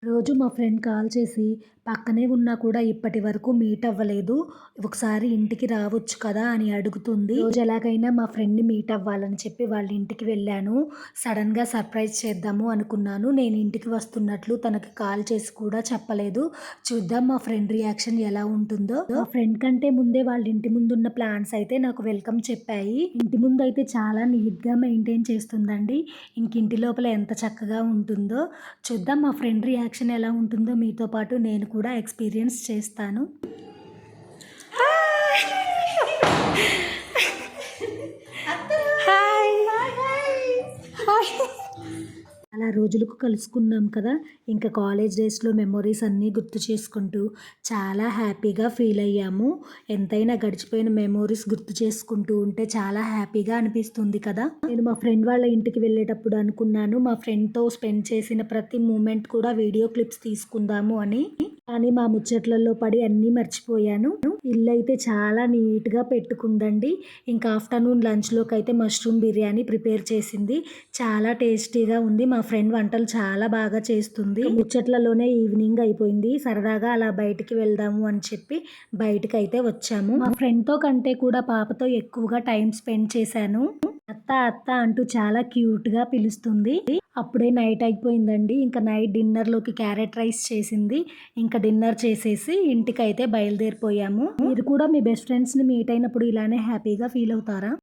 రోజు మా friend call చేసి పక్కనే ఉన్నా కూడా ఇప్పటి వరకు మీట్ అవ్వలేదు. ఒకసారి ఇంటికి రావచ్చు కదా అని అడుగుతుంది. రోజు ఎలాగైనా మా ఫ్రెండ్‌ని మీట్ అవ్వాలని చెప్పి వాళ్ళ ఇంటికి వెళ్ళాను. సడన్‌గా సర్ప్రైజ్ చేద్దాము అనుకున్నాను. నేను ఇంటికి వస్తున్నట్లు తనకి కాల్ చేసి కూడా చెప్పలేదు. చూద్దాం మా ఫ్రెండ్ రియాక్షన్ ఎలా ఉంటుందో. మా ఫ్రెండ్ కంటే ముందే వాళ్ళ ఇంటి ముందున్న ప్లాంట్స్ అయితే నాకు వెల్కమ్ చెప్పాయి. ఇంటి ముందు అయితే చాలా నీట్‌గా మెయింటైన్ చేస్తుందండి. ఇంటి లోపల ఎంత చక్కగా ఉంటుందో చూద్దాం. మా ఫ్రెండ్ రియాక్షన్ ఎలా ఉంటుందో మీతో పాటు నేను కూడా ఎక్స్పీరియన్స్ చేస్తాను. చాలా రోజులకు కలుసుకున్నాం కదా! ఇంకా కాలేజ్ డేస్‌లో మెమోరీస్ అన్నీ గుర్తు చేసుకుంటూ చాలా హ్యాపీగా ఫీల్ అయ్యాము. ఎంతైనా గడిచిపోయిన మెమోరీస్ గుర్తు చేసుకుంటూ ఉంటే చాలా హ్యాపీగా అనిపిస్తుంది కదా! నేను మా ఫ్రెండ్ వాళ్ళ ఇంటికి వెళ్ళేటప్పుడు అనుకున్నాను మా ఫ్రెండ్‌తో స్పెండ్ చేసిన ప్రతి మూమెంట్ కూడా వీడియో క్లిప్స్ తీసుకుందాము అని. కానీ మా ముచ్చట్లలో పడి అన్నీ మర్చిపోయాను. ఇల్లయితే చాలా నీట్‌గా పెట్టుకుందండి. ఇంకా ఆఫ్టర్‌నూన్ లంచ్‌లోకైతే మష్రూమ్ బిర్యానీ ప్రిపేర్ చేసింది. చాలా టేస్టీగా ఉంది. మా ఫ్రెండ్ వంటలు చాలా బాగా చేస్తుంది. ముచ్చట్లలోనే ఈవినింగ్ అయిపోయింది. సరదాగా అలా బయటికి వెళ్దాము అని చెప్పి బయటికైతే వచ్చాము. మా ఫ్రెండ్‌తో కంటే కూడా పాపతో ఎక్కువగా టైం స్పెండ్ చేశాను. అత్త అత్త అంటూ చాలా క్యూట్‌గా పిలుస్తుంది. అప్పుడే నైట్ అయిపోయిందండి. ఇంకా నైట్ డిన్నర్‌లోకి క్యారెట్ రైస్ చేసింది. ఇంకా డిన్నర్ చేసేసి ఇంటికైతే బయలుదేరిపోయాము. మీరు కూడా మీ బెస్ట్ ఫ్రెండ్స్‌ని మీట్ అయినప్పుడు ఇలానే హ్యాపీగా ఫీల్ అవుతారా?